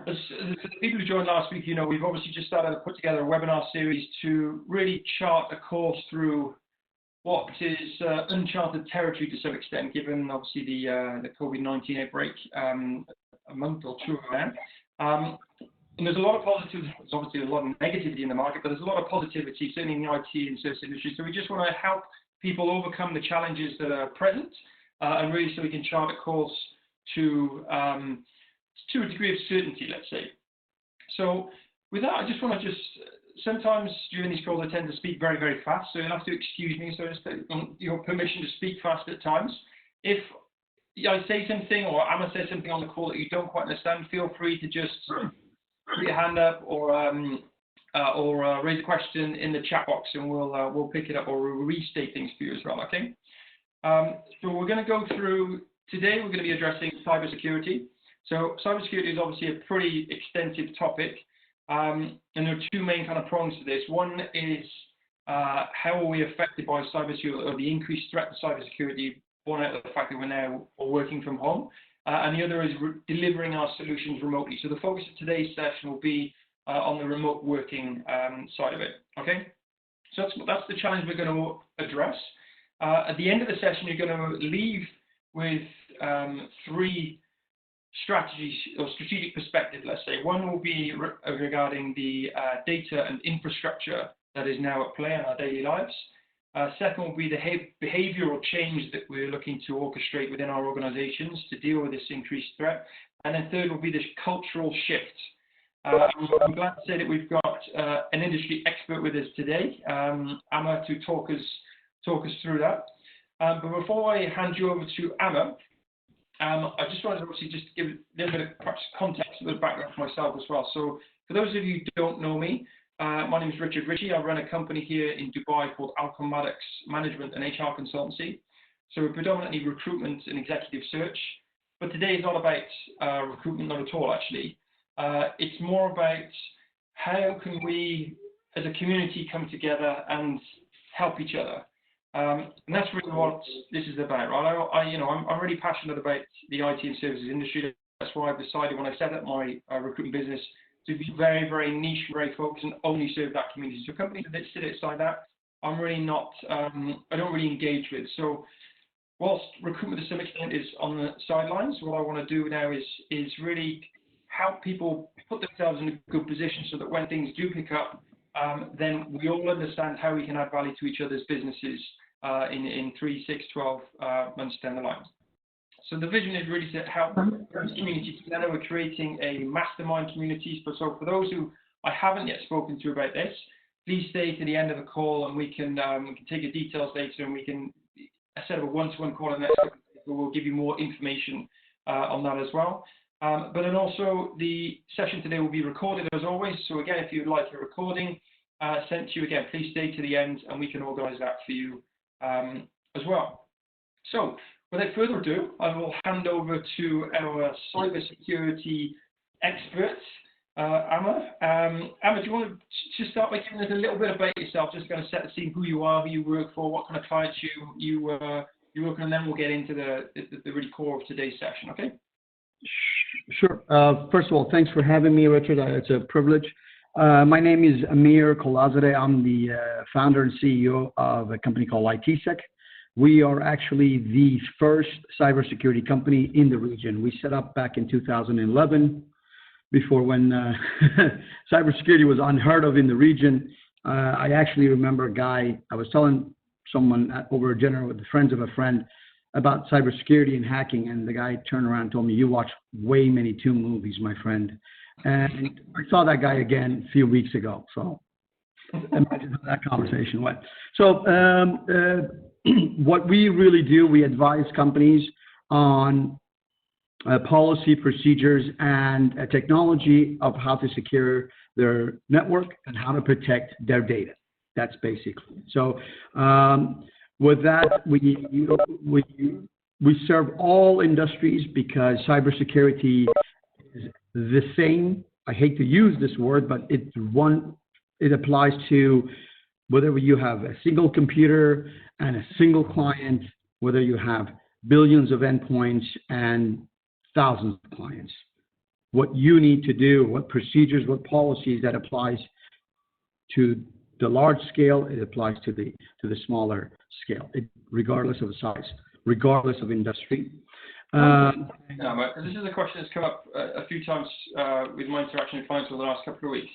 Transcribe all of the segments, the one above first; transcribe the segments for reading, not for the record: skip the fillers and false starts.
For the people who joined last week, we've obviously just started to put together a webinar series to really chart a course through what is uncharted territory to some extent, given obviously the COVID-19 outbreak a month or two ago now. And there's a lot of positives. There's obviously a lot of negativity in the market, but there's a lot of positivity, certainly in the IT and service industry. So we just want to help people overcome the challenges that are present, and really so we can chart a course to a degree of certainty, let's say. So with that, I just want to sometimes during these calls I tend to speak very, very fast, so you'll have to excuse me, so just your permission to speak fast at times. If I say something or Amma says something on the call that you don't quite understand, feel free to just put your hand up or raise a question in the chat box, and we'll pick it up or we'll restate things for you as well, okay? So we're going to go through, today we're going to be addressing cybersecurity. So cybersecurity is obviously a pretty extensive topic, and there are two main kind of prongs to this. One is how are we affected by cybersecurity, or the increased threat to cybersecurity, born out of the fact that we're now working from home, and the other is delivering our solutions remotely. So the focus of today's session will be on the remote working side of it, okay? So that's the challenge we're going to address. At the end of the session, you're going to leave with three strategies or strategic perspective, let's say. One will be regarding the data and infrastructure that is now at play in our daily lives. Second will be the behavioural change that we're looking to orchestrate within our organisations to deal with this increased threat. And then third will be this cultural shift. I'm glad to say that we've got an industry expert with us today, Amma, to talk us through that. But before I hand you over to Amma, I just wanted to obviously just give a little bit of perhaps context, a little background for myself as well. So for those of you who don't know me, my name is Richie. I run a company here in Dubai called Alchematics Management and HR Consultancy. So we're predominantly recruitment and executive search. But today is not about recruitment, not at all actually. It's more about how can we as a community come together and help each other. And that's really what this is about, right? I'm really passionate about the IT and services industry. That's why I've decided when I set up my recruitment business to be very, very niche, very focused, and only serve that community. So companies that sit outside that, I'm really not, I don't really engage with. So whilst recruitment to some extent is on the sidelines, what I want to do now is really help people put themselves in a good position so that when things do pick up, then we all understand how we can add value to each other's businesses in 3, 6, 12 months down the line. So the vision is really to help communities together. We're creating a mastermind communities. So for those who I haven't yet spoken to about this, please stay to the end of the call, and we can take your details later, and we can set up a one-to-one call in the next couple of days, where we'll give you more information on that as well. But then also the session today will be recorded as always. So again, if you'd like a recording sent to you, again, please stay to the end, and we can organise that for you as well. So without further ado, I will hand over to our cybersecurity expert, Amma. Amma, do you want to just start by giving us a little bit about yourself, just going to set the scene, who you are, who you work for, what kind of clients you work on, and then we'll get into the really core of today's session, okay? Sure. First of all, thanks for having me, Richard. It's a privilege. My name is Amir Kolahzadeh. I'm the founder and CEO of a company called ITSec. We are actually the first cybersecurity company in the region. We set up back in 2011, before when cybersecurity was unheard of in the region. I actually remember a guy, I was telling someone over a dinner with the friends of a friend about cybersecurity and hacking, and the guy turned around and told me, "You watch way many Toon movies, my friend." And I saw that guy again a few weeks ago. So imagine how that conversation went. So what we really do, we advise companies on policy, procedures, and technology of how to secure their network and how to protect their data. That's basically. So with that, we serve all industries because cybersecurity is the same. I hate to use this word, but it applies to whether you have a single computer and a single client, whether you have billions of endpoints and thousands of clients. what you need to do, what procedures, what policies that applies to the large scale, it applies to the smaller scale, regardless of size, regardless of industry. This is a question that's come up a few times with my interaction with clients over the last couple of weeks.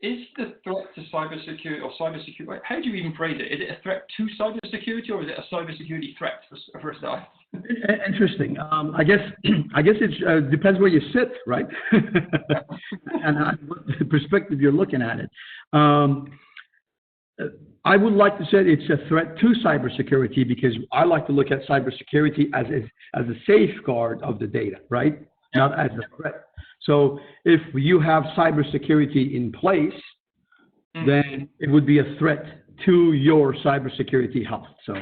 Is the threat to cybersecurity or cybersecurity, how do you even phrase it? Is it a threat to cybersecurity or is it a cybersecurity threat for a start? Interesting. I guess it depends where you sit, right? And what the perspective you're looking at it. I would like to say it's a threat to cybersecurity because I like to look at cybersecurity as a safeguard of the data, right? Not as a threat. So if you have cybersecurity in place, then it would be a threat to your cybersecurity health. So,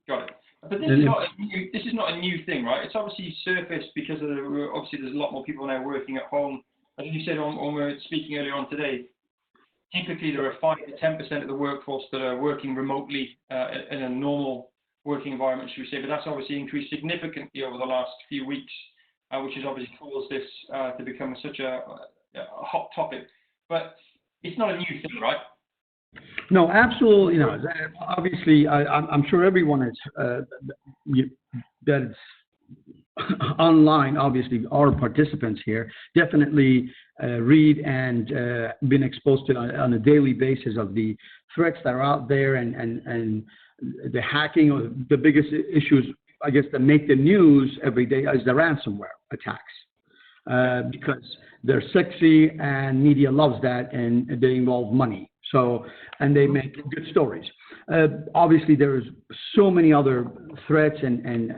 got it. But this is not a new thing, right? It's obviously surfaced because obviously there's a lot more people now working at home. As you said when we were speaking earlier on today, typically there are 5 to 10% of the workforce that are working remotely in a normal working environment, should we say? But that's obviously increased significantly over the last few weeks, which has obviously caused this to become such a hot topic. But it's not a new thing, right? No, absolutely not. Obviously, I'm sure everyone is that's online. Obviously, our participants here definitely read and been exposed to on a daily basis of the threats that are out there and the hacking. Or the biggest issues, I guess, that make the news every day is the ransomware attacks because they're sexy and media loves that and they involve money. So, and they make good stories. Obviously, there's so many other threats and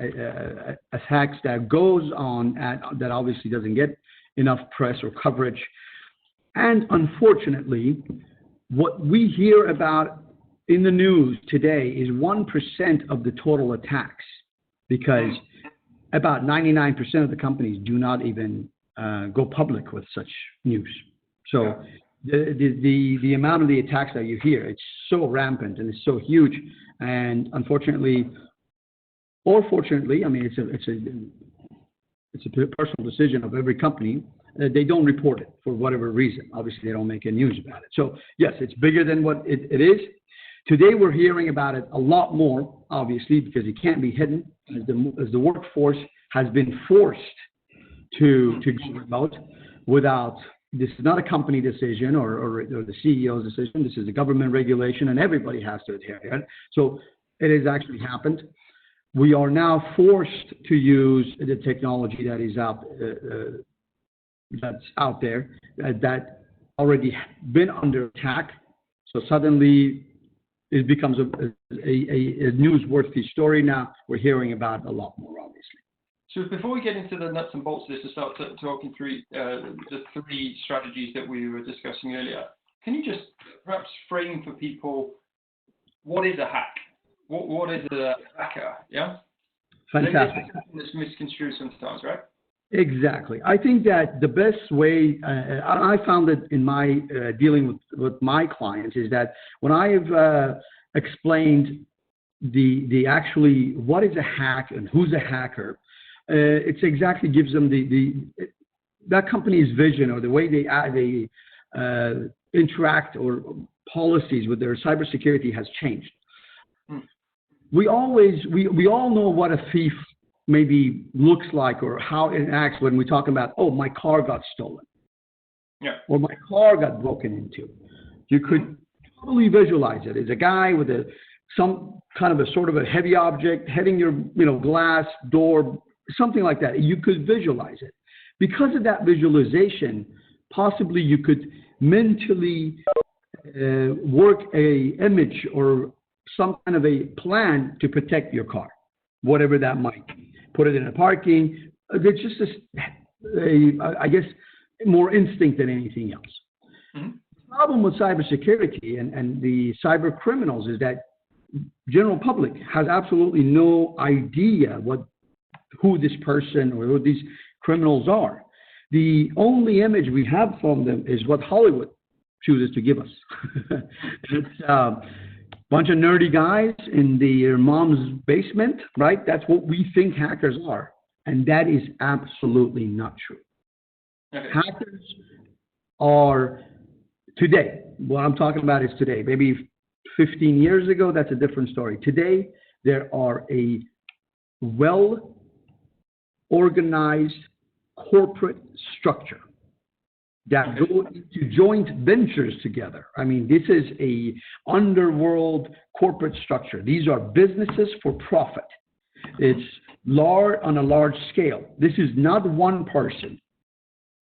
attacks that goes on that obviously doesn't get enough press or coverage. And unfortunately, what we hear about in the news today is 1% of the total attacks, because about 99% of the companies do not even go public with such news. So. The amount of the attacks that you hear, it's so rampant and it's so huge, and unfortunately, or fortunately, I mean it's a personal decision of every company. They don't report it for whatever reason. Obviously, they don't make any news about it. So yes, it's bigger than what it is. Today, we're hearing about it a lot more, obviously, because it can't be hidden as the workforce has been forced to go remote without. This is not a company decision or the CEO's decision. This is a government regulation, and everybody has to adhere to it. So it has actually happened. We are now forced to use the technology that is that's out there that already been under attack. So suddenly it becomes a newsworthy story. Now we're hearing about it a lot more, obviously. So before we get into the nuts and bolts of this, to start talking through the 3 strategies that we were discussing earlier, can you just perhaps frame for people what is a hack? What is a hacker? Yeah. Fantastic. It's misconstrued sometimes, right? Exactly. I think that the best way I found it in my dealing with my clients is that when I've explained the actually what is a hack and who's a hacker. It exactly gives them that company's vision or the way they interact or policies with their cybersecurity has changed. We all know what a thief maybe looks like or how it acts when we talk about, oh, my car got stolen. Yeah. Or my car got broken into. You could totally visualize it as a guy with some kind of a sort of a heavy object hitting your glass door, something like that. You could visualize it. Because of that visualization, possibly you could mentally work a image or some kind of a plan to protect your car, whatever that might be. Put it in a parking. It's just I guess more instinct than anything else. Mm-hmm. The problem with cybersecurity and the cyber criminals is that general public has absolutely no idea who this person or who these criminals are. The only image we have from them is what Hollywood chooses to give us. It's a bunch of nerdy guys in their mom's basement, right? That's what we think hackers are. And that is absolutely not true. Okay. Hackers are today, what I'm talking about is today. Maybe 15 years ago, that's a different story. Today, there are a well-organized corporate structure that go into joint ventures together. I mean, this is a underworld corporate structure. These are businesses for profit. It's large on a large scale. This is not one person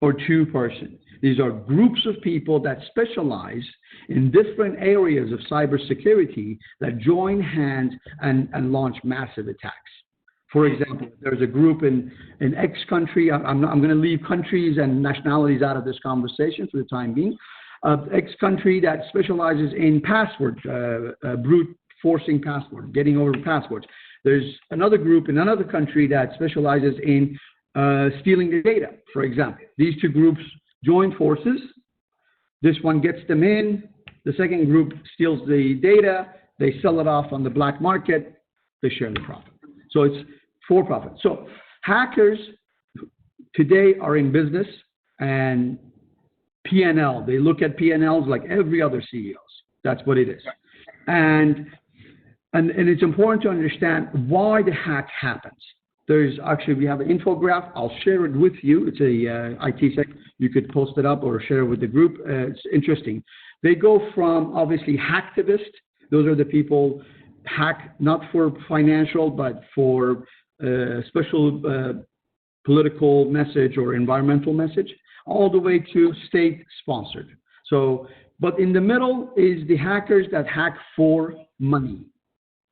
or two person. These are groups of people that specialize in different areas of cybersecurity that join hands and launch massive attacks. For example, there's a group in X country. I'm going to leave countries and nationalities out of this conversation for the time being. X country that specializes in password, brute forcing password, getting over passwords. There's another group in another country that specializes in stealing the data, for example. These two groups join forces. This one gets them in. The second group steals the data. They sell it off on the black market. They share the profit. So it's for profit. So hackers today are in business and P&L. They look at P&Ls like every other CEOs. That's what it is. And it's important to understand why the hack happens. There's actually, we have an infographic. I'll share it with you. It's a ITSec. You could post it up or share it with the group. It's interesting. They go from obviously hacktivists. Those are the people hack not for financial, but for special political message or environmental message, all the way to state sponsored. So, but in the middle is the hackers that hack for money,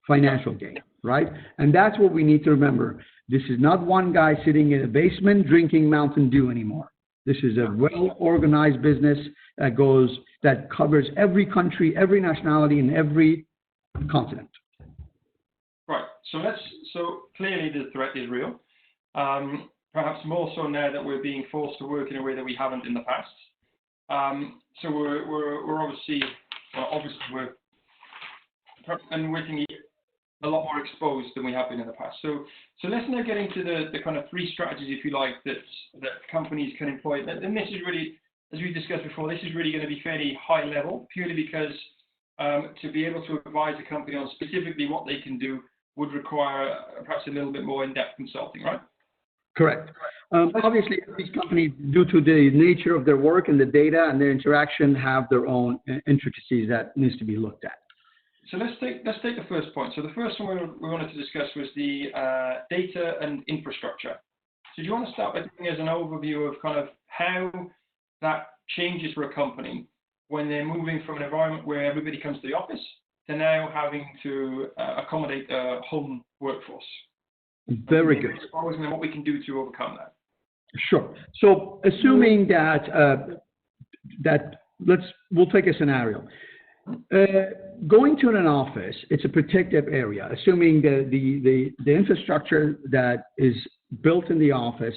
financial gain, right? And that's what we need to remember. This is not one guy sitting in a basement drinking Mountain Dew anymore. This is a well-organized business that covers every country, every nationality, and every continent. Right. So clearly the threat is real. Perhaps more so now that we're being forced to work in a way that we haven't in the past. So we're obviously we're working a lot more exposed than we have been in the past. So let's now get into the kind of three strategies, if you like, that companies can employ. And this is really, as we discussed before, this is really going to be fairly high level, purely because to be able to advise a company on specifically what they can do would require perhaps a little bit more in-depth consulting, right? Correct. Obviously, these companies, due to the nature of their work and the data and their interaction, have their own intricacies that needs to be looked at. So let's take the first point. So the first one we wanted to discuss was the data and infrastructure. So do you want to start by giving us an overview of kind of how that changes for a company when they're moving from an environment where everybody comes to the office to now having to accommodate a home workforce? Very good. And what we can do to overcome that. Sure. So assuming that we'll take a scenario. Going to an office, it's a protective area. Assuming the infrastructure that is built in the office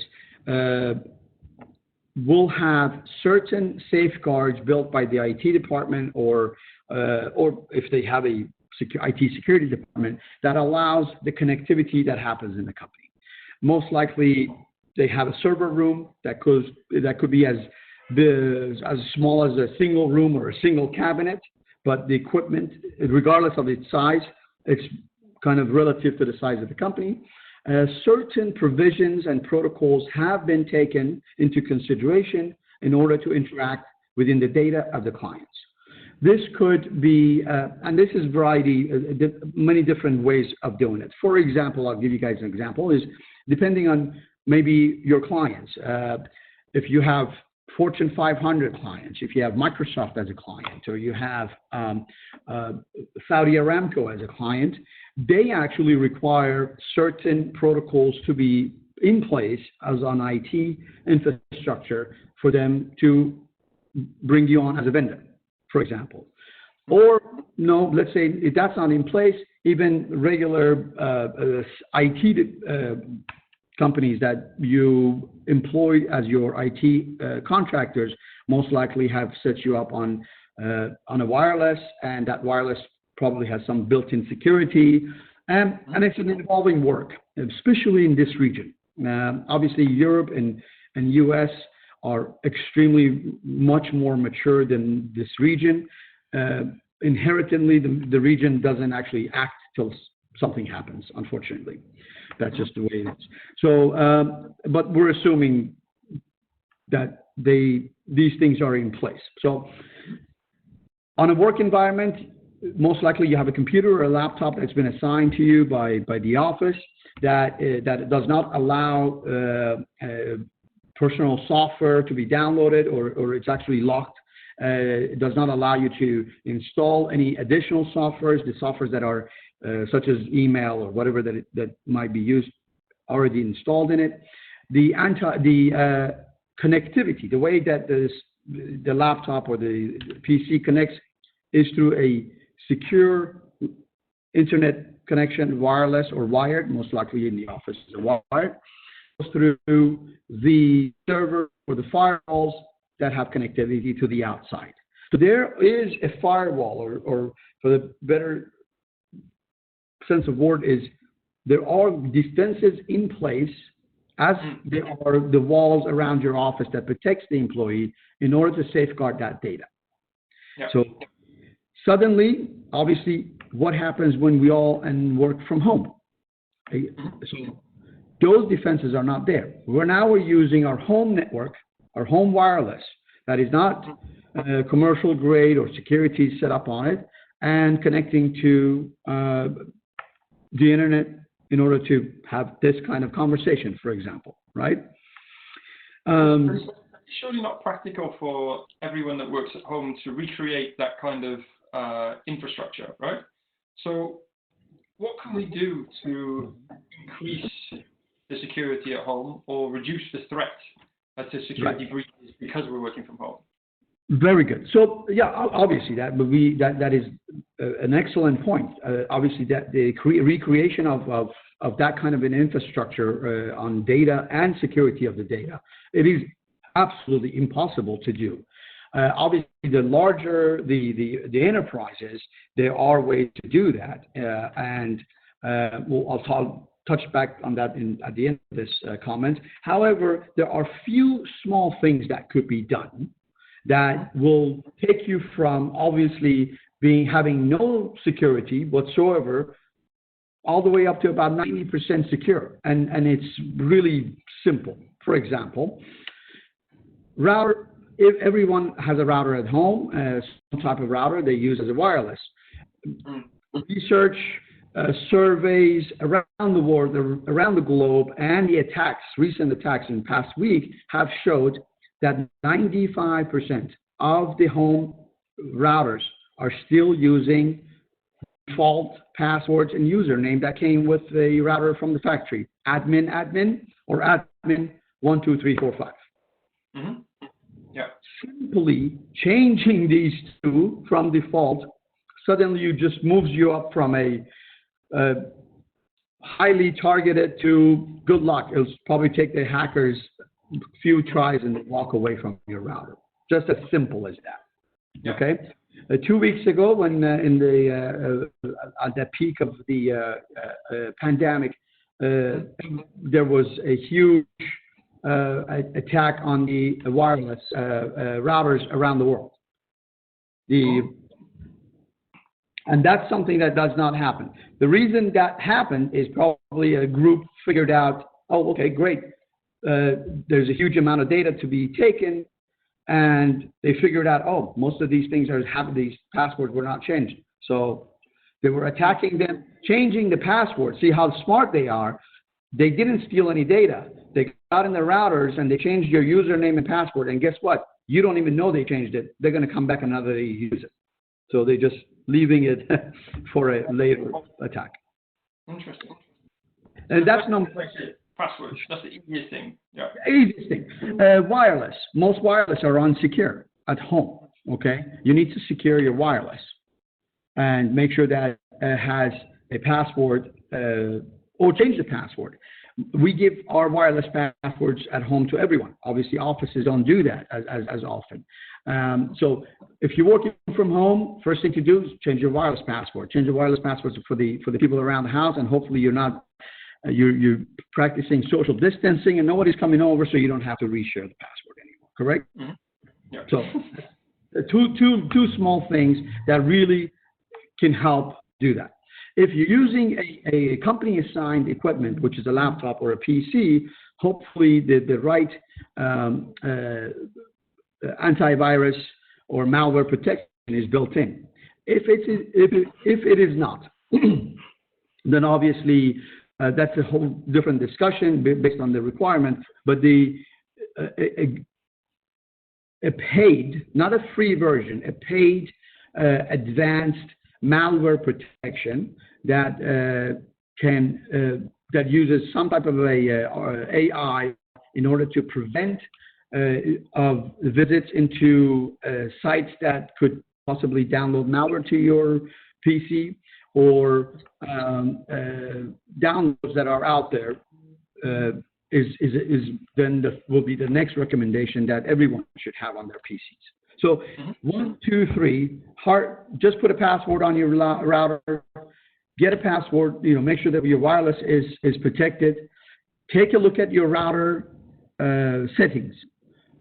will have certain safeguards built by the IT department, or if they have a IT security department that allows the connectivity that happens in the company. Most likely, they have a server room that could be as small as a single room or a single cabinet. But the equipment, regardless of its size, it's kind of relative to the size of the company. Certain provisions and protocols have been taken into consideration in order to interact within the data of the clients. This could be, and this is many different ways of doing it. For example, I'll give you guys an example, is depending on maybe your clients. If you have Fortune 500 clients, if you have Microsoft as a client, or you have Saudi Aramco as a client, they actually require certain protocols to be in place as on IT infrastructure for them to bring you on as a vendor, for example. Or no, let's say if that's not in place, even regular IT companies that you employ as your IT contractors most likely have set you up on a wireless, and that wireless probably has some built-in security, and it's an involving work, especially in this region. Obviously, Europe and US are extremely much more mature than this region. Inherently, the region doesn't actually act till something happens, unfortunately. That's just the way it is. So, but we're assuming that these things are in place. So on a work environment, most likely you have a computer or a laptop that's been assigned to you by the office that does not allow personal software to be downloaded, or it's actually locked. It does not allow you to install any additional softwares. The softwares that are such as email or whatever that might be used already installed in it. The connectivity, the way that the laptop or the PC connects is through a secure internet connection, wireless or wired, most likely in the office is wired, goes through the server or the firewalls that have connectivity to the outside. So there is a firewall, or for the better sense of word is, there are defenses in place as there are the walls around your office that protects the employee in order to safeguard that data. Yep. So suddenly, obviously, what happens when we all work from home? So those defenses are not there. We're using our home network, our home wireless, that is not commercial grade or security set up on it, and connecting to the internet in order to have this kind of conversation, for example, right? It's surely not practical for everyone that works at home to recreate that kind of infrastructure, right? So what can we do to increase the security at home or reduce the threat to security breaches because we're working from home? Very good. So yeah, obviously that is an excellent point. Obviously, that the recreation of that kind of an infrastructure on data and security of the data, it is absolutely impossible to do. Obviously, the larger the enterprises, there are ways to do that, and I'll touch back on that at the end of this comment. However, there are few small things that could be done that will take you from obviously having no security whatsoever all the way up to about 90% secure. And it's really simple. For example, router, if everyone has a router at home, some type of router they use as a wireless. Research, surveys around the world, around the globe, and the attacks, recent attacks in the past week have showed that 95% of the home routers are still using default passwords and username that came with the router from the factory. Admin, or admin 12345. Yeah. Simply changing these two from default suddenly just moves you up from a highly targeted to good luck. It'll probably take the hackers few tries and walk away from your router. Just as simple as that. Yeah. Okay. 2 weeks ago, when at the peak of the pandemic, there was a huge attack on the wireless routers around the world. And that's something that does not happen. The reason that happened is probably a group figured out, oh, okay, great. There's a huge amount of data to be taken, and they figured out, oh, most of these things these passwords were not changed. So they were attacking them, changing the password. See how smart they are. They didn't steal any data. They got in the routers and they changed your username and password. And guess what? You don't even know they changed it. They're going to come back another day and use it. So they're just leaving it for a later attack. Interesting. And that's number passwords. That's the easiest thing. Yeah. Easiest thing. Wireless. Most wireless are unsecure at home. Okay. You need to secure your wireless and make sure that it has a password or change the password. We give our wireless passwords at home to everyone. Obviously, offices don't do that as often. So if you're working from home, first thing to do is change your wireless password. Change your wireless passwords for the people around the house, and hopefully you're practicing social distancing and nobody's coming over, so you don't have to reshare the password anymore. correct? Mm-hmm. Yeah. So two small things that really can help do that. If you're using a company-assigned equipment, which is a laptop or a PC, hopefully the right antivirus or malware protection is built in. If it is not, then obviously that's a whole different discussion based on the requirement. But a paid, not a free version, a paid advanced malware protection that that uses some type of AI in order to prevent of visits into sites that could possibly download malware to your PC, or downloads that are out there, will be the next recommendation that everyone should have on their PCs. So 1, 2, 3, just put a password on your router, get a password, make sure that your wireless is protected. Take a look at your router settings.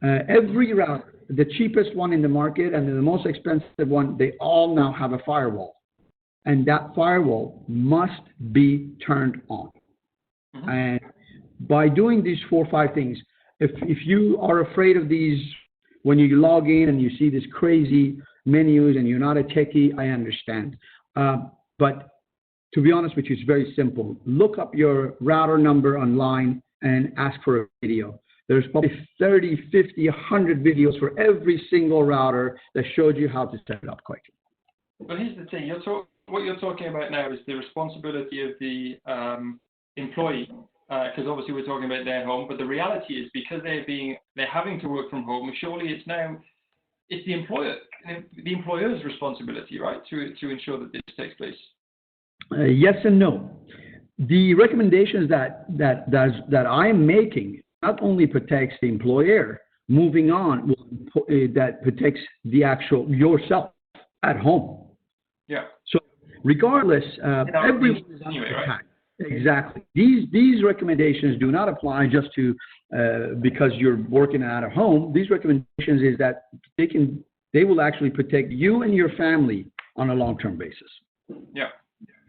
Every router, the cheapest one in the market and the most expensive one, they all now have a firewall. And that firewall must be turned on. And by doing these 4 or 5 things, if you are afraid of these, when you log in and you see these crazy menus and you're not a techie, I understand. But to be honest with you, it's very simple. Look up your router number online and ask for a video. There's probably 30, 50, 100 videos for every single router that shows you how to set it up quickly. But here's the thing, what you're talking about now is the responsibility of the employee, because obviously we're talking about their home, but the reality is because they're having to work from home, surely it's the employer's responsibility, right, to ensure that this takes place. Yes and no. The recommendations that I'm making not only protects the employer, moving on, that protects the actual yourself at home. Yeah. So regardless, everyone is anyway, right? Exactly. These recommendations do not apply just to because you're working out of home. These recommendations is that they will actually protect you and your family on a long-term basis. Yeah.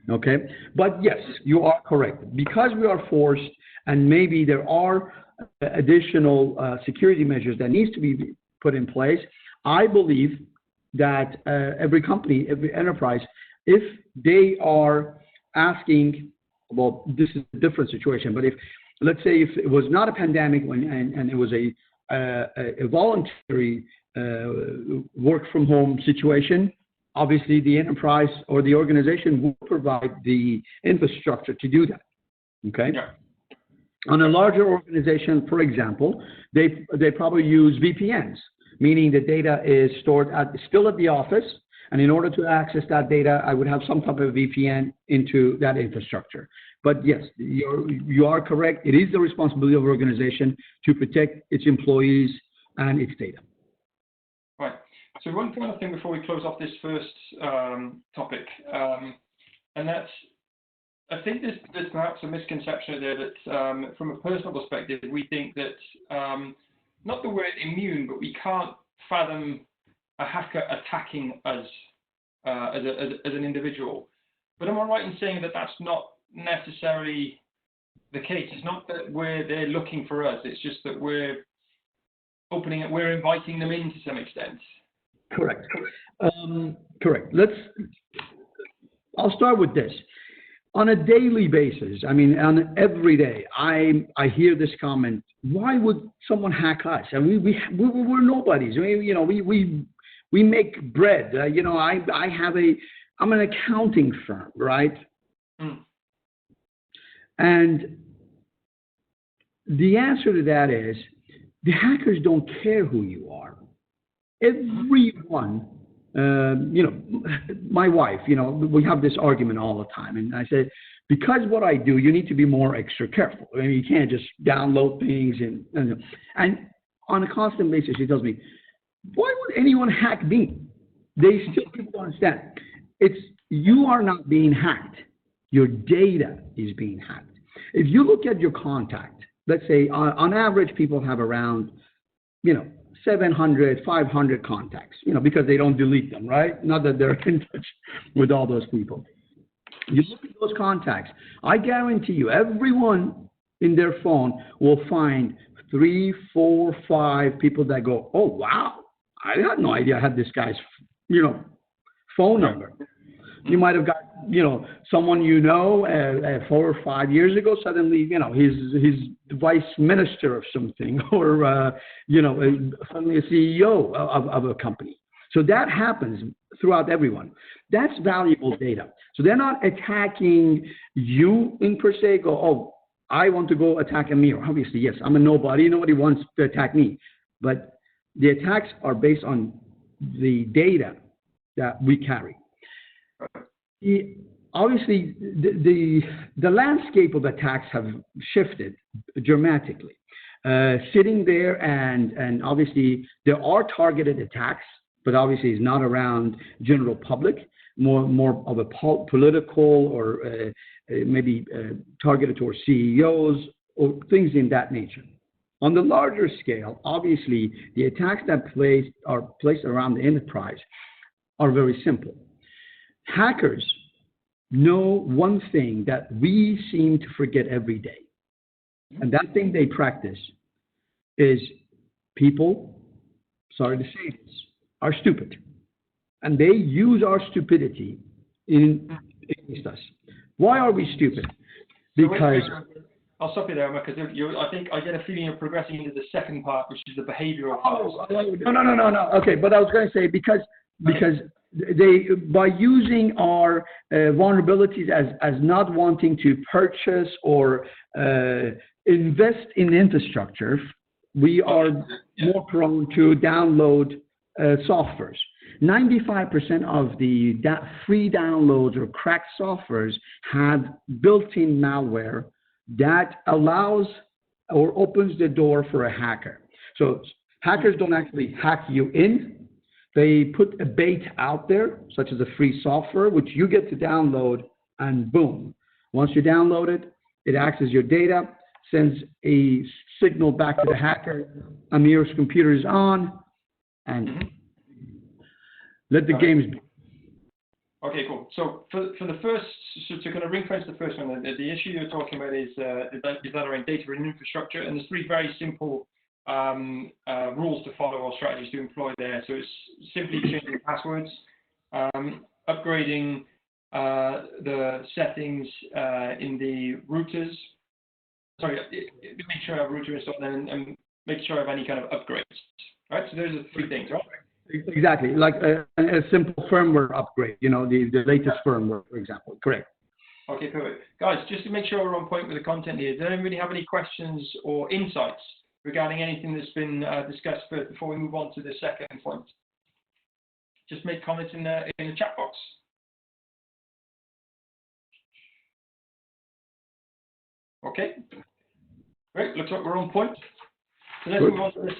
Okay. But yes, you are correct. Because we are forced, and maybe there are additional security measures that needs to be put in place, I believe that every company, every enterprise, if they are asking, well, this is a different situation, but let's say if it was not a pandemic and it was a voluntary work from home situation, obviously the enterprise or the organization will provide the infrastructure to do that. Okay. Yeah. On a larger organization, for example, they probably use VPNs, meaning the data is stored still at the office, and in order to access that data, I would have some type of VPN into that infrastructure. But yes, you are correct. It is the responsibility of an organization to protect its employees and its data. Right. So one final thing before we close off this first topic, and that's, I think there's perhaps a misconception there that from a personal perspective, we think that not that we're immune, but we can't fathom a hacker attacking us as an individual. But am I right in saying that that's not necessarily the case? It's not that they're looking for us. It's just that we're inviting them in to some extent. Correct. Correct. I'll start with this. On a daily basis, I mean, on every day, I hear this comment: why would someone hack us? And we're nobodies. We make bread. I'm an accounting firm, right? Mm. And the answer to that is the hackers don't care who you are. Everyone, my wife, we have this argument all the time. And I said, because what I do, you need to be more extra careful. I mean, you can't just download things. And on a constant basis, she tells me, why would anyone hack me? They still people don't understand. You are not being hacked. Your data is being hacked. If you look at your contact, let's say on average, people have around, 700, 500 contacts, because they don't delete them, right? Not that they're in touch with all those people. You look at those contacts, I guarantee you, everyone in their phone will find 3, 4, 5 people that go, oh, wow, I had no idea I had this guy's, phone number. You might have got, someone 4 or 5 years ago, suddenly, he's vice minister of something, or, suddenly a CEO of a company. So that happens throughout everyone. That's valuable data. So they're not attacking you in per se, go, oh, I want to go attack Amir. Obviously, yes, I'm a nobody. Nobody wants to attack me. But the attacks are based on the data that we carry. Obviously, the landscape of attacks have shifted dramatically. Sitting there and obviously there are targeted attacks, but obviously it's not around general public, more of a political or maybe targeted towards CEOs or things in that nature. On the larger scale, obviously the attacks that are placed around the enterprise are very simple. Hackers know one thing that we seem to forget every day. And that thing they practice is people, sorry to say this, are stupid. And they use our stupidity against us. Why are we stupid? Because... I'll stop you there, because I think I get a feeling you're progressing into the second part, which is the behavioural part. No. Okay, but I was going to say because they, by using our vulnerabilities as not wanting to purchase or invest in infrastructure, we are more prone to download softwares. 95% of the free downloads or cracked softwares have built-in malware that allows or opens the door for a hacker. So hackers don't actually hack you in. They put a bait out there, such as a free software, which you get to download, and boom. Once you download it, it acts as your data, sends a signal back to the hacker. Amir's computer is on, and let the games be. Okay, cool. So for the first, so to kind of ring fence the first one, the issue you're talking about is that around data and infrastructure, and there's 3 very simple rules to follow or strategies to employ there. So it's simply changing passwords, upgrading the settings in the routers. Sorry, make sure I have a router installed, and make sure I have any kind of upgrades. Right. So those are 3 things, right? Exactly, like a simple firmware upgrade, the latest firmware, for example. Correct. Okay, perfect. Guys, just to make sure we're on point with the content here, does anybody have any questions or insights regarding anything that's been discussed before we move on to the second point? Just make comments in the chat box. Okay, great. Looks like we're on point. So let's move on to the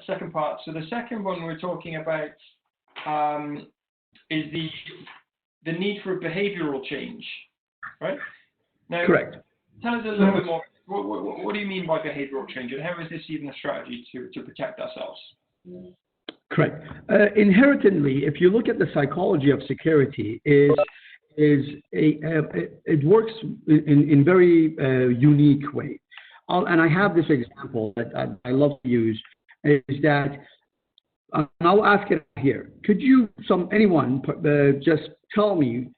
second part. So the second one we're talking about is the need for behavioural change, right? Now, correct. Tell us a little bit more. What do you mean by behavioural change, and how is this even a strategy to protect ourselves? Correct. Inherently, if you look at the psychology of security, it works in very unique way. And I have this example that I love to use, is that, and I'll ask it here. Could anyone just tell me,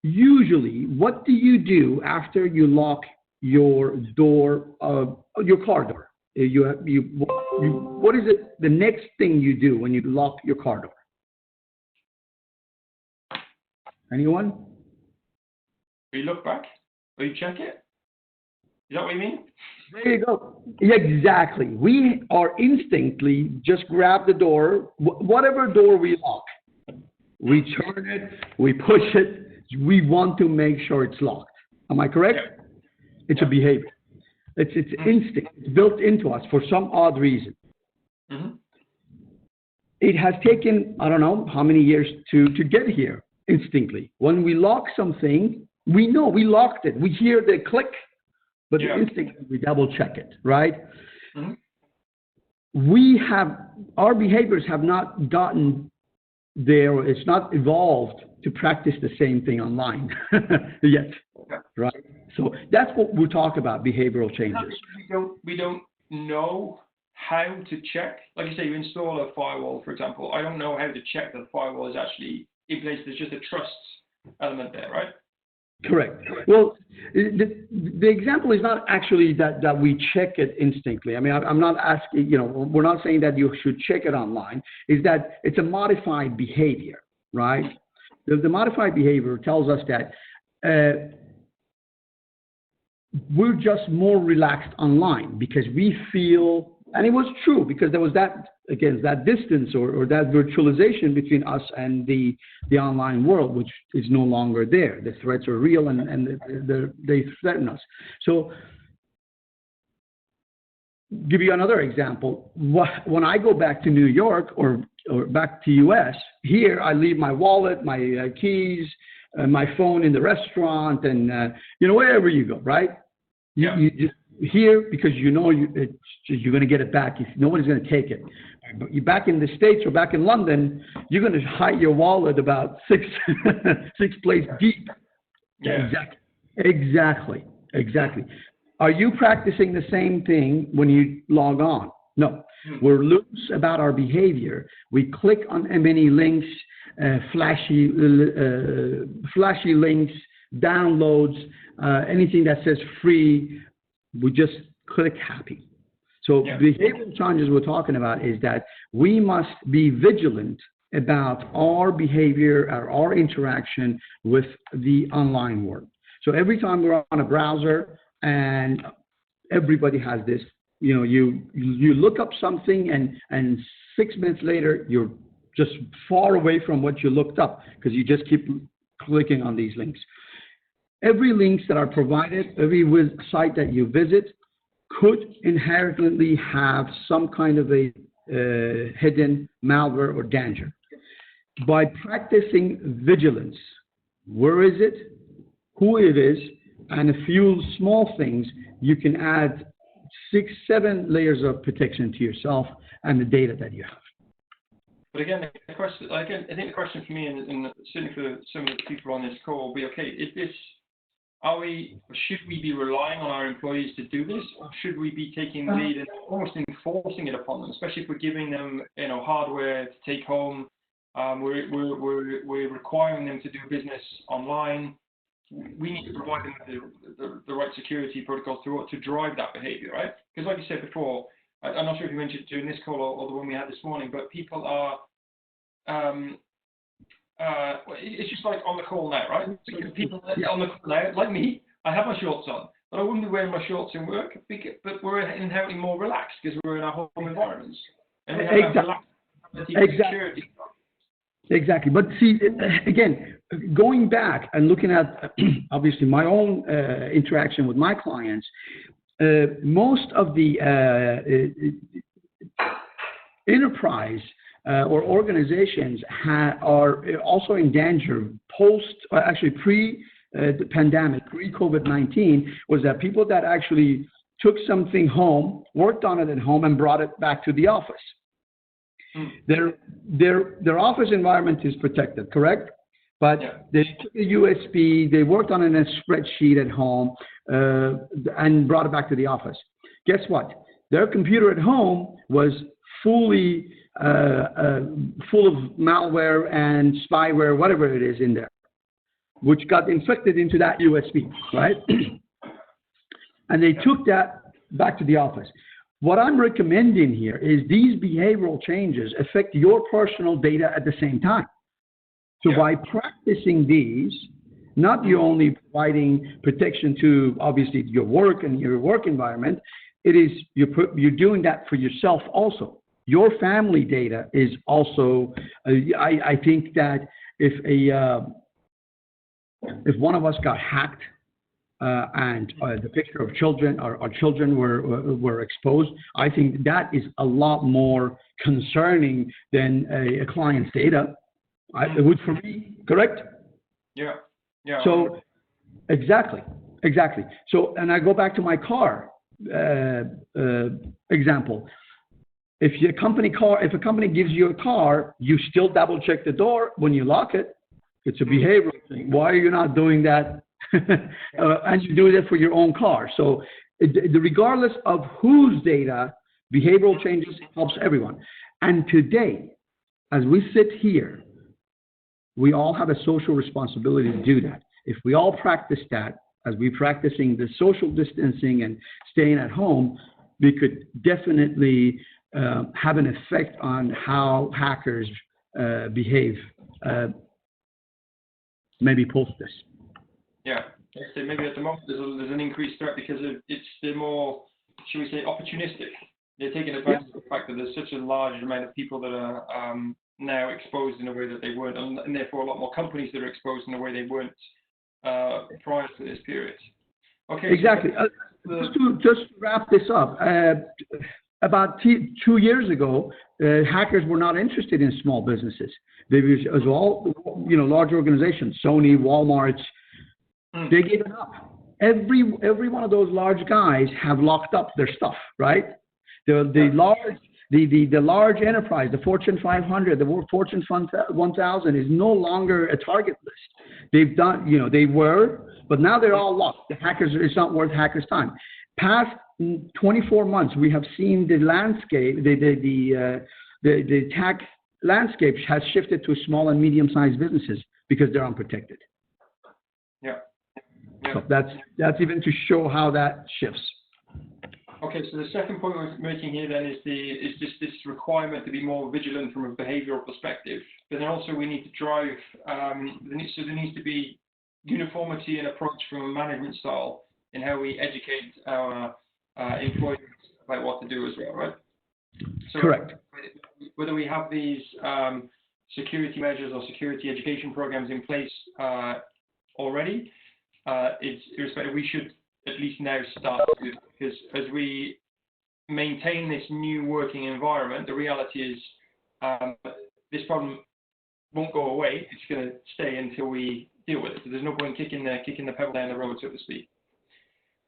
usually, what do you do after you lock your door, your car door? What is it, the next thing you do when you lock your car door? Anyone? You look back, or you check it? Is that what you mean? There you go. Exactly. We are instinctively just grab the door, whatever door we lock. We turn it, we push it. We want to make sure it's locked. Am I correct? Yeah. It's a behavior. It's instinct. It's built into us for some odd reason. It has taken, I don't know how many years to get here instinctively. When we lock something, we know we locked it. We hear the click. But instinctively, we double check it, right? our behaviors have not gotten there, or it's not evolved to practice the same thing online yet, right? So that's what we're talking about, behavioral changes. We don't know how to check. Like you say, you install a firewall, for example. I don't know how to check that the firewall is actually in place. There's just a trust element there, right? Correct. Well, the example is not actually that we check it instantly. I mean, I'm not asking, we're not saying that you should check it online. Is that it's a modified behavior, right? The modified behavior tells us that we're just more relaxed online because we feel, and it was true because there was that distance or that virtualization between us and the online world, which is no longer there. The threats are real and they threaten us. So, give you another example. When I go back to New York or back to US, here I leave my wallet, my keys, my phone in the restaurant, and wherever you go, right? Yeah. You just here because you're going to get it back. Nobody's going to take it. But you're back in the States or back in London, you're going to hide your wallet about six places deep. Yeah. Exactly. Are you practicing the same thing when you log on? No. We're loose about our behavior. We click on many links, flashy links, downloads, anything that says free, we just click happy. So behavioral challenges we're talking about is that we must be vigilant about our behavior, our interaction with the online world. So every time we're on a browser, and everybody has this, you look up something and 6 minutes later, you're just far away from what you looked up because you just keep clicking on these links. Every links that are provided, every site that you visit could inherently have some kind of a hidden malware or danger. By practicing vigilance, where is it, who it is, and a few small things, you can add 6, 7 layers of protection to yourself and the data that you have. But again, I think the question for me, and certainly for some of the people on this call, will be: okay, should we be relying on our employees to do this, or should we be taking the lead and almost enforcing it upon them, especially if we're giving them, hardware to take home, we're requiring them to do business online. We need to provide them with the right security protocols to drive that behavior, right? Because like you said before, I'm not sure if you mentioned during this call or the one we had this morning, but people are, it's just like on the call now, right? So people on the call now, like me, I have my shorts on, but I wouldn't be wearing my shorts in work, but we're inherently more relaxed because we're in our home environments. And we have that security. Exactly. But see, again, going back and looking at, obviously, my own interaction with my clients, most of the enterprise or organizations are also in danger pre-pandemic, pre-COVID-19, was that people that actually took something home, worked on it at home, and brought it back to the office. Their office environment is protected, correct? But they took a USB, they worked on it in a spreadsheet at home, and brought it back to the office. Guess what? Their computer at home was fully full of malware and spyware, whatever it is in there, which got infected into that USB, right? And they took that back to the office. What I'm recommending here is these behavioral changes affect your personal data at the same time. So by practicing these, not you only providing protection to obviously your work and your work environment, it is you're doing that for yourself also. Your family data is also. I think that if one of us got hacked and the picture of children, our children were exposed, I think that is a lot more concerning than a client's data. It would for me, correct? Yeah. So, exactly. So, and I go back to my car example. If a company gives you a car, you still double check the door when you lock it. It's a behavioral thing. Why are you not doing that? And you do that for your own car. So regardless of whose data, behavioral changes helps everyone. And today, as we sit here, we all have a social responsibility to do that. If we all practice that, as we're practicing the social distancing and staying at home, we could definitely have an effect on how hackers behave. Maybe post this. Yeah, so maybe at the moment there's an increased threat because they're more, should we say, opportunistic. They're taking advantage of the fact that there's such a large amount of people that are now exposed in a way that they weren't, and therefore a lot more companies that are exposed in a way they weren't prior to this period. Okay. Exactly. Just to wrap this up, about 2 years ago, hackers were not interested in small businesses. They was all, large organizations, Sony, Walmart. They gave it up. Every one of those large guys have locked up their stuff, right? The large enterprise, the Fortune 500, the Fortune 1000 is no longer a target list. They've done, they were, but now they're all locked. The hackers, it's not worth hackers' time. Past 24 months, we have seen the landscape, the attack landscape has shifted to small and medium-sized businesses because they're unprotected. Yeah. So that's even to show how that shifts. Okay, so the second point we're making here then is just this requirement to be more vigilant from a behavioural perspective. But then also we need to drive, there needs to be uniformity in approach from a management style in how we educate our employees about what to do as well, right? So correct. Whether we have these security measures or security education programs in place already, it's irrespective. We should at least now start with, because as we maintain this new working environment, the reality is this problem won't go away. It's going to stay until we deal with it. So there's no point kicking the pedal down the road, so to speak.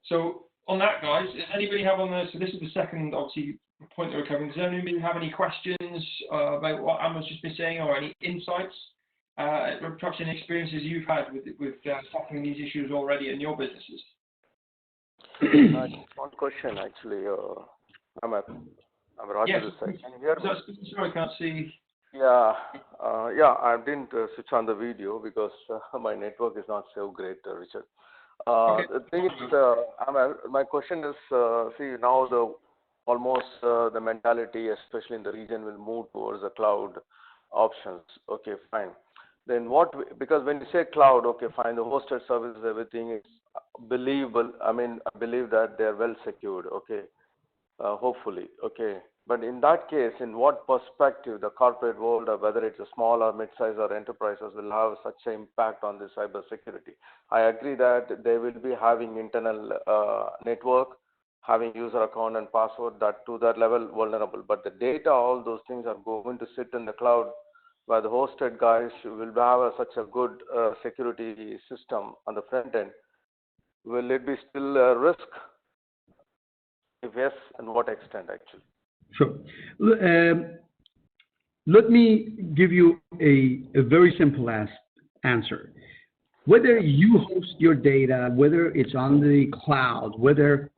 So on that, guys, does anybody have so this is the second, obviously, point that we're covering. Does anybody have any questions about what Amir's just been saying, or any insights, perhaps any experiences you've had with tackling these issues already in your businesses? One question, actually. I'm Roger this side. Can you hear me? Sorry, I can't see. Yeah, I didn't switch on the video because my network is not so great, Richard. Okay. The thing is, my question is, see, now the mentality, especially in the region, will move towards the cloud options. Okay, fine. Then because when you say cloud, okay, fine, the hosted services, everything is believable. I believe that they're well secured, okay, hopefully, okay. But in that case, in what perspective the corporate world, or whether it's a small or mid-size or enterprises, will have such an impact on the cybersecurity? I agree that they will be having internal network, having user account and password, that to that level vulnerable. But the data, all those things are going to sit in the cloud, where the hosted guys will have such a good security system on the front end. Will it be still a risk? If yes, and what extent, actually? Sure. Let me give you a very simple answer. Whether you host your data, whether it's on the cloud, whether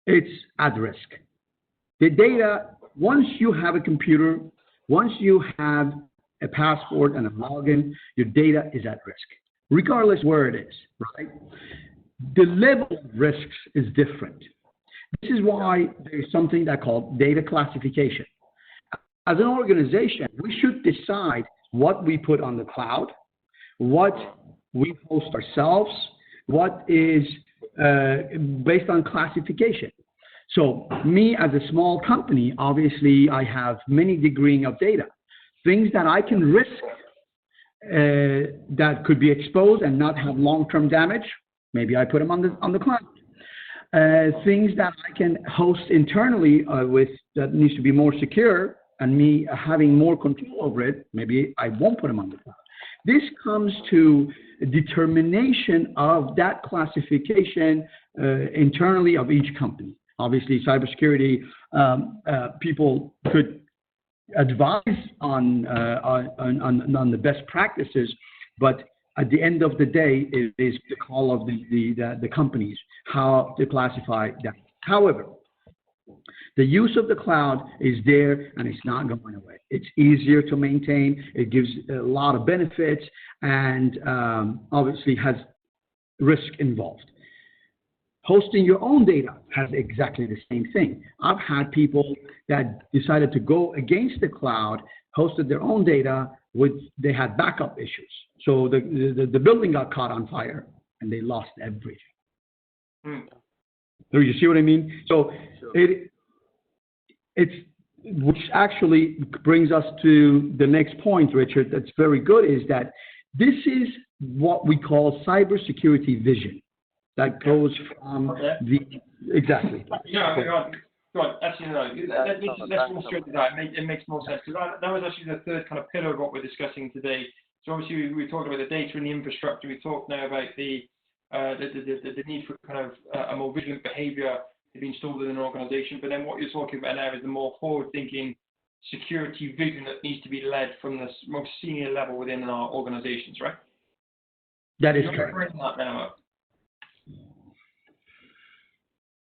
it's at risk. The data, once you have a computer, once you have a password and a login, your data is at risk, regardless where it is, right? The level of risks is different. This is why there's something that called data classification. As an organization, we should decide what we put on the cloud, what we host ourselves, what is based on classification. So me as a small company, obviously I have many degrees of data, things that I can risk that could be exposed and not have long-term damage. Maybe I put them on the cloud. Things that I can host internally that needs to be more secure and me having more control over it, maybe I won't put them on the cloud. This comes to determination of that classification internally of each company. Obviously, cybersecurity people could advise on the best practices, but at the end of the day, it is the call of the companies how to classify that. However, the use of the cloud is there and it's not going away. It's easier to maintain. It gives a lot of benefits and obviously has risk involved. Hosting your own data has exactly the same thing. I've had people that decided to go against the cloud, hosted their own data, they had backup issues. So the building got caught on fire and they lost everything. So you see what I mean? So which actually brings us to the next point, Richard, that's very good, is that this is what we call cybersecurity vision. That goes from exactly. Yeah, go on. Actually, no. Let's go straight to that. It makes more sense, because that was actually the third kind of pillar of what we're discussing today. So obviously we talked about the data and the infrastructure. We talked now about the need for kind of a more vigilant behavior to be installed in an organization. But then what you're talking about now is the more forward-thinking security vision that needs to be led from the most senior level within our organizations, right? That is correct. Bring that now up.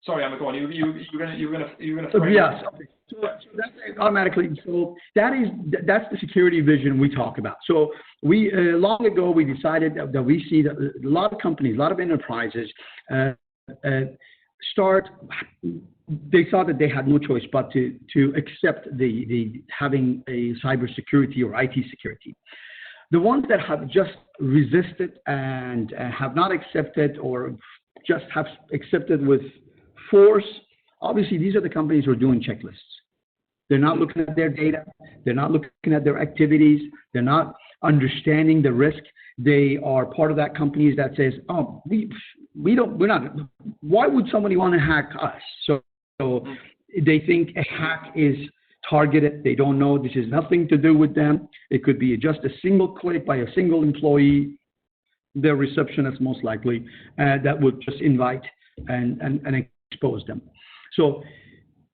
Sorry, I'm going. You're gonna frame. Yes. So that's automatically. So that's the security vision we talk about. So we long ago we decided that we see that a lot of companies, a lot of enterprises they saw that they had no choice but to accept the having a cybersecurity or IT security. The ones that have just resisted and have not accepted or just have accepted with force, obviously these are the companies who are doing checklists. They're not looking at their data. They're not looking at their activities. They're not understanding the risk. They are part of that companies that says, oh, we're not, why would somebody want to hack us? So they think a hack is targeted. They don't know. This has nothing to do with them. It could be just a single click by a single employee, their receptionist most likely, that would just invite and expose them. So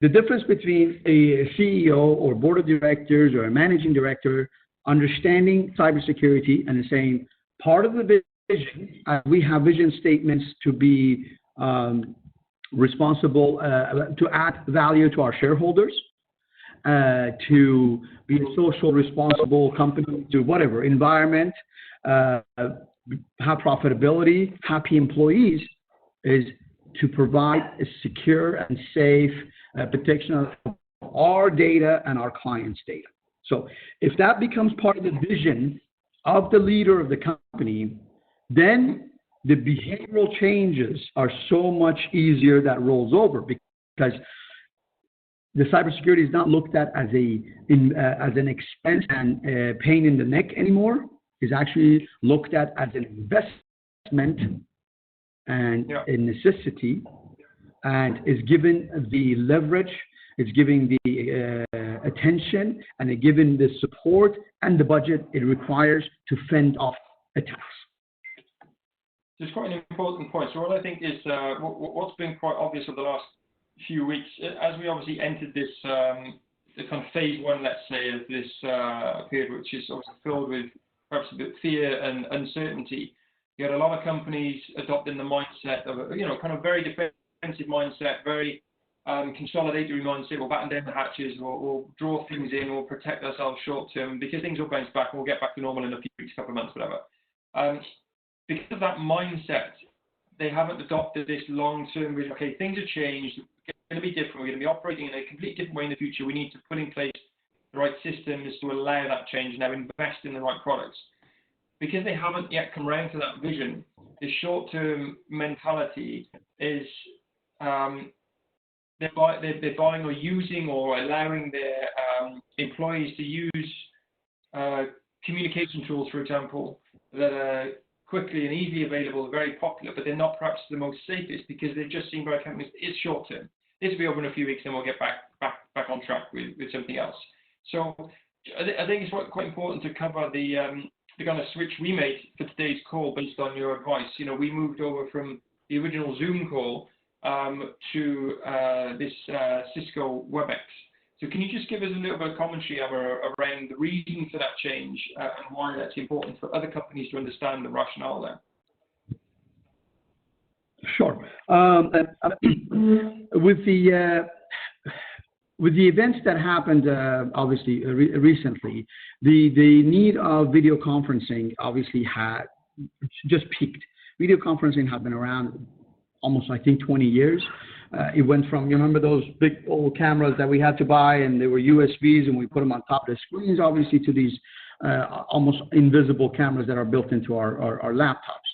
the difference between a CEO or board of directors or a managing director understanding cybersecurity and saying part of the vision, we have vision statements to be responsible, to add value to our shareholders, to be a social responsible company, to whatever, environment, have profitability, happy employees, is to provide a secure and safe protection of our data and our clients' data. So if that becomes part of the vision of the leader of the company, then the behavioral changes are so much easier that rolls over, because the cybersecurity is not looked at as an expense and pain in the neck anymore. It's actually looked at as an investment and a necessity, and is given the leverage, it's giving the attention, and it's given the support and the budget it requires to fend off attacks. It's quite an important point. So what I think is what's been quite obvious over the last few weeks, as we obviously entered this the kind of phase one, let's say, of this period, which is obviously filled with perhaps a bit of fear and uncertainty. You had a lot of companies adopting the mindset of kind of very defensive mindset, very consolidatory mindset. We'll batten down the hatches, or draw things in, or protect ourselves short term because things will bounce back and we'll get back to normal in a few weeks, couple of months, whatever. Because of that mindset, they haven't adopted this long-term vision. Okay, things have changed. It's going to be different. We're going to be operating in a completely different way in the future. We need to put in place the right systems to allow that change and now invest in the right products. Because they haven't yet come around to that vision, the short-term mentality is they're buying or using or allowing their employees to use communication tools, for example, that are quickly and easily available, very popular, but they're not perhaps the most safest because they're just seen by companies. It's short-term. This will be over in a few weeks, and we'll get back on track with something else. So I think it's quite important to cover the kind of switch we made for today's call based on your advice. We moved over from the original Zoom call to this Cisco WebEx. So can you just give us a little bit of commentary around the reason for that change and why that's important for other companies to understand the rationale there? Sure. With the events that happened, obviously, recently, the need of video conferencing obviously had just peaked. Video conferencing had been around almost, I think, 20 years. It went from, you remember those big old cameras that we had to buy, and they were USBs, and we put them on top of the screens, obviously, to these almost invisible cameras that are built into our laptops.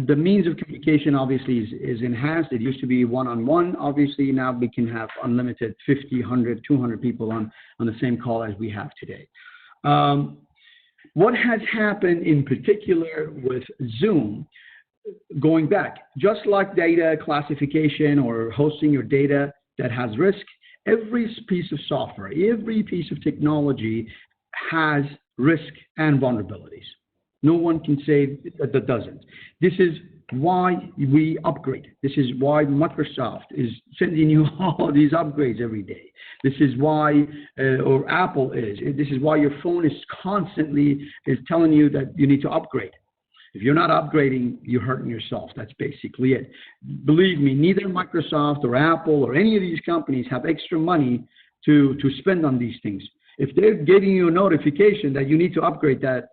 The means of communication obviously is enhanced. It used to be one-on-one. Obviously, now we can have unlimited 50, 100, 200 people on the same call as we have today. What has happened in particular with Zoom, going back, just like data classification or hosting your data that has risk, every piece of software, every piece of technology has risk and vulnerabilities. No one can say that doesn't. This is why we upgrade. This is why Microsoft is sending you all these upgrades every day. This is why, or Apple is. This is why your phone is constantly telling you that you need to upgrade. If you're not upgrading, you're hurting yourself. That's basically it. Believe me, neither Microsoft or Apple or any of these companies have extra money to spend on these things. If they're giving you a notification that you need to upgrade that,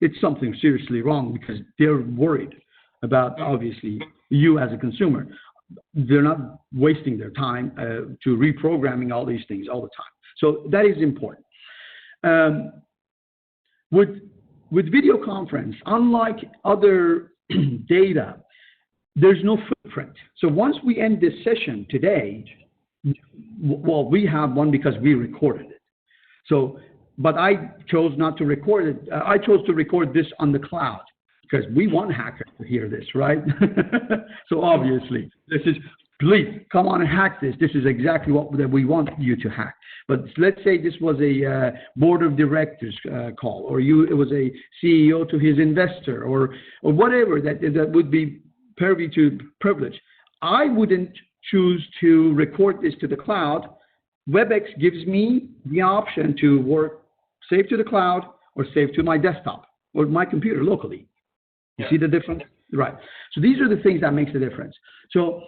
it's something seriously wrong, because they're worried about, obviously, you as a consumer. They're not wasting their time to reprogramming all these things all the time. So that is important. With video conference, unlike other data, there's no footprint. So once we end this session today, well, we have one because we recorded it. So, but I chose not to record it. I chose to record this on the cloud because we want hackers to hear this, right? So obviously, this is, please come on and hack this. This is exactly what we want you to hack. But let's say this was a board of directors call, or it was a CEO to his investor, or whatever that would be privy to privilege. I wouldn't choose to record this to the cloud. WebEx gives me the option to save to the cloud or save to my desktop or my computer locally. You see the difference? Right. So these are the things that makes the difference. So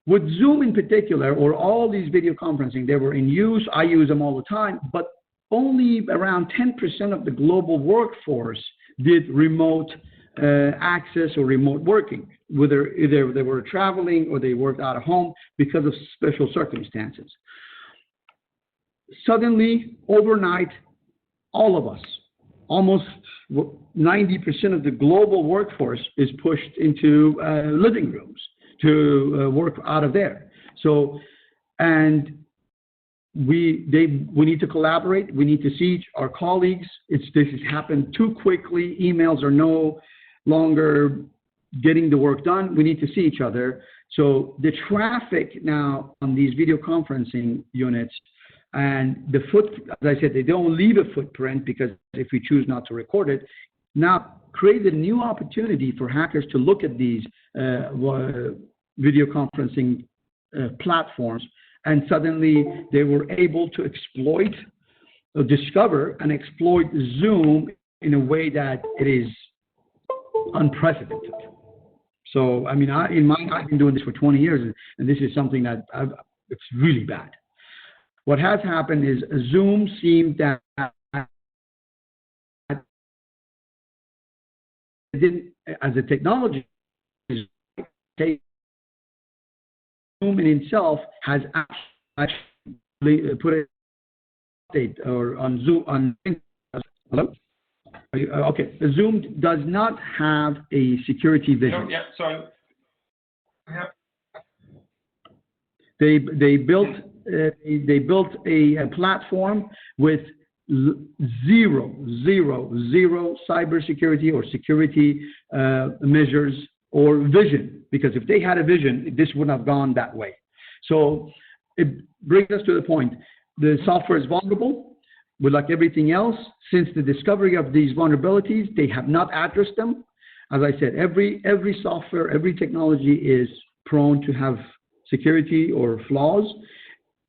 with Zoom in particular, or all these video conferencing, they were in use. I use them all the time, but only around 10% of the global workforce did remote access or remote working, whether either they were traveling or they worked out of home because of special circumstances. Suddenly, overnight, all of us, almost 90% of the global workforce is pushed into living rooms to work out of there. So, and we need to collaborate. We need to see our colleagues. This has happened too quickly. Emails are no longer getting the work done. We need to see each other. So the traffic now on these video conferencing units, and the as I said, they don't leave a footprint, because if we choose not to record it, now create a new opportunity for hackers to look at these video conferencing platforms, and suddenly they were able to exploit, or discover and exploit Zoom in a way that it is unprecedented. So, I mean, I've been doing this for 20 years, and this is something that it's really bad. What has happened is Zoom seemed that as a technology, Zoom in itself has actually put a update or on Zoom on. Hello? Okay. Zoom does not have a security vision. No, yeah, sorry. Yeah. They built a platform with zero cybersecurity or security measures or vision, because if they had a vision, this wouldn't have gone that way. So it brings us to the point. The software is vulnerable, but like everything else, since the discovery of these vulnerabilities, they have not addressed them. As I said, every software, every technology is prone to have security or flaws,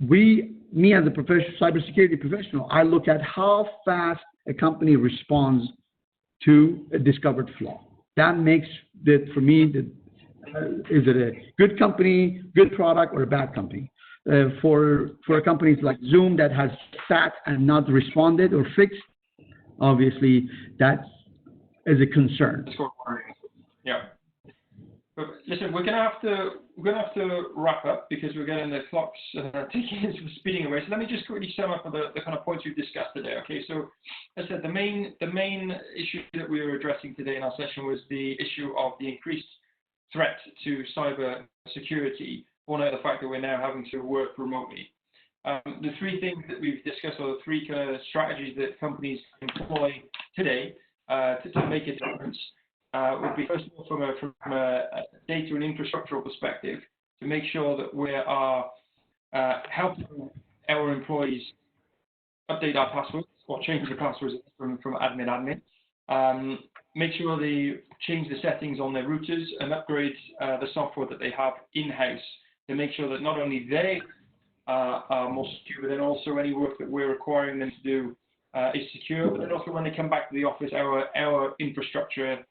me as a cybersecurity professional, I look at how fast a company responds to a discovered flaw. That makes it, for me, is it a good company, good product, or a bad company? For companies like Zoom that has sat and not responded or fixed, obviously that is a concern. Yeah. But listen, we're gonna have to wrap up because we're getting the clocks speeding away. So let me just quickly sum up the kind of points we've discussed today. Okay, so as I said, the main issue that we were addressing today in our session was the issue of the increased threat to cyber security, born out of the fact that we're now having to work remotely. The three things that we've discussed, or the three kind of strategies that companies employ today to make a difference, would be, first of all, from a data and infrastructural perspective, to make sure that we are helping our employees update our passwords or change the passwords from admin. Make sure they change the settings on their routers and upgrade the software that they have in-house to make sure that not only they are more secure, but then also any work that we're requiring them to do is secure. But then also when they come back to the office, our infrastructure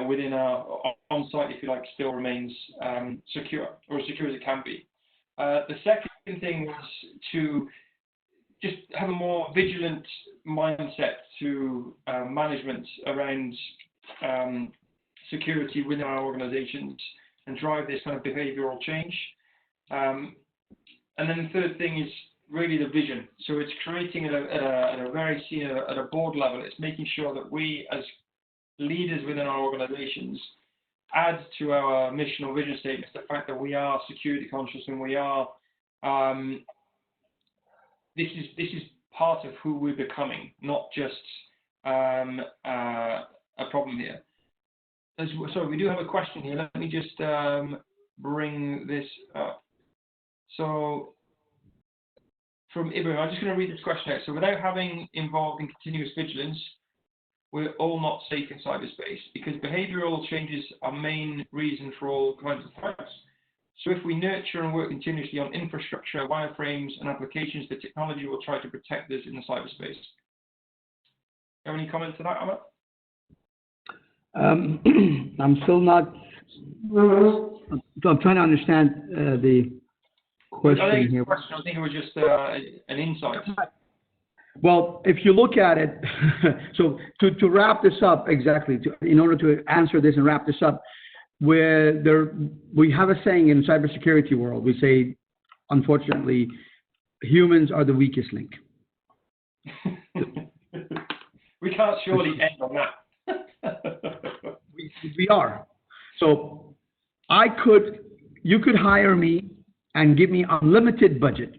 within our on-site, if you like, still remains secure, or as secure as it can be. The second thing was to just have a more vigilant mindset to management around security within our organizations and drive this kind of behavioral change. And then the third thing is really the vision. So it's creating at a very senior, at a board level, it's making sure that we as leaders within our organizations add to our mission or vision statements the fact that we are security conscious and we are this is part of who we're becoming, not just a problem here. Sorry, we do have a question here. Let me just bring this up. So from Ibrahim, I'm just going to read this question out. So without having involved in continuous vigilance, we're all not safe in cyberspace because behavioral changes are main reason for all kinds of threats. So if we nurture and work continuously on infrastructure, wireframes, and applications, the technology will try to protect us in the cyberspace. Have any comments to that, Amir? I'm still not. I'm trying to understand the question here. I think it was just an insight. Well, if you look at it, so to wrap this up exactly, in order to answer this and wrap this up, we have a saying in cybersecurity world. We say, unfortunately, humans are the weakest link. We can't surely end on that. we are. So you could hire me and give me unlimited budget,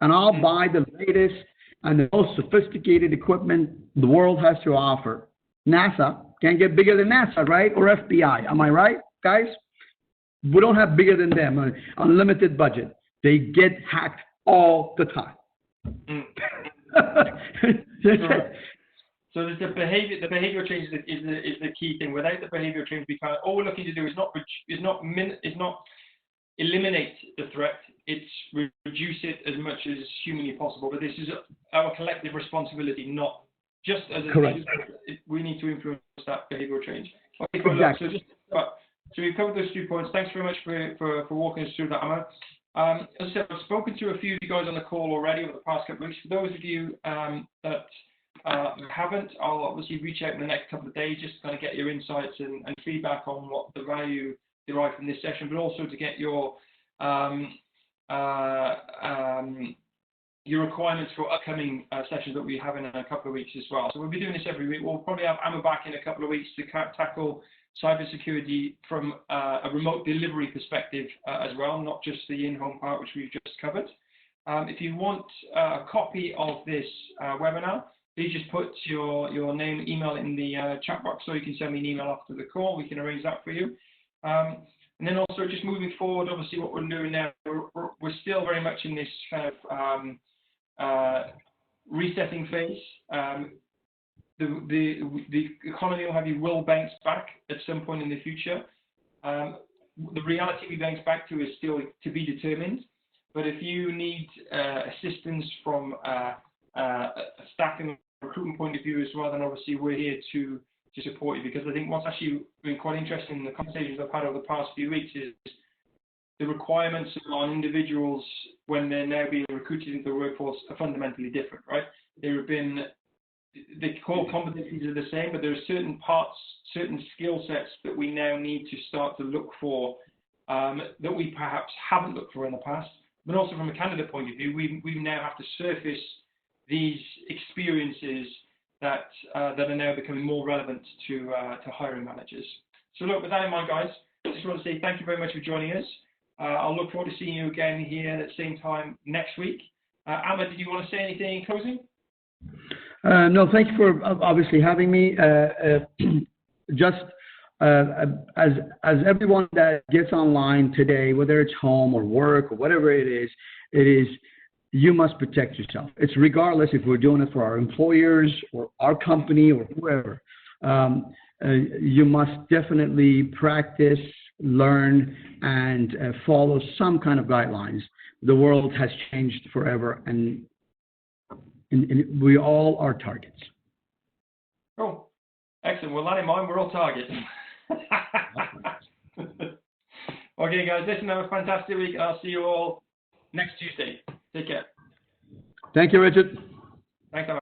and I'll buy the latest and the most sophisticated equipment the world has to offer. NASA can't get bigger than NASA, right? Or FBI. Am I right, guys? We don't have bigger than them. Unlimited budget. They get hacked all the time. So the behavior change is the key thing. Without the behavior change, all we're looking to do is not eliminate the threat. It's reduce it as much as humanly possible. But this is our collective responsibility, not just as a leader. We need to influence that behavioral change. Okay, cool. Exactly. So we've covered those 2 points. Thanks very much for walking us through that, Amir. As I said, I've spoken to a few of you guys on the call already over the past couple of weeks. For those of you that haven't, I'll obviously reach out in the next couple of days just to kind of get your insights and feedback on what the value derived from this session, but also to get your requirements for upcoming sessions that we have in a couple of weeks as well. So we'll be doing this every week. We'll probably have Amir back in a couple of weeks to tackle cybersecurity from a remote delivery perspective as well, not just the in-home part, which we've just covered. If you want a copy of this webinar, please just put your name, email in the chat box, so you can send me an email after the call. We can arrange that for you. And then also just moving forward, obviously what we're doing now, we're still very much in this kind of resetting phase. The economy will bounce back at some point in the future. the reality we bounce back to is still to be determined. But if you need assistance from a staffing recruitment point of view as well, then obviously we're here to support you, because I think what's actually been quite interesting in the conversations I've had over the past few weeks is the requirements on individuals when they're now being recruited into the workforce are fundamentally different, right? There have been, the core competencies are the same, but there are certain parts, certain skill sets that we now need to start to look for that we perhaps haven't looked for in the past. But also from a candidate point of view, we now have to surface these experiences that are now becoming more relevant to hiring managers. So look, with that in mind, guys, I just want to say thank you very much for joining us. I'll look forward to seeing you again here at the same time next week. Amir, did you want to say anything in closing? No, thank you for obviously having me. Just as everyone that gets online today, whether it's home or work or whatever it is you must protect yourself. It's regardless if we're doing it for our employers or our company or whoever. You must definitely practice, learn, and follow some kind of guidelines. The world has changed forever, and we all are targets. Cool. Excellent. Well, that in mind, we're all targets. Okay, guys, listen, have a fantastic week. I'll see you all next Tuesday. Take care. Thank you, Richard. Thanks, Amir.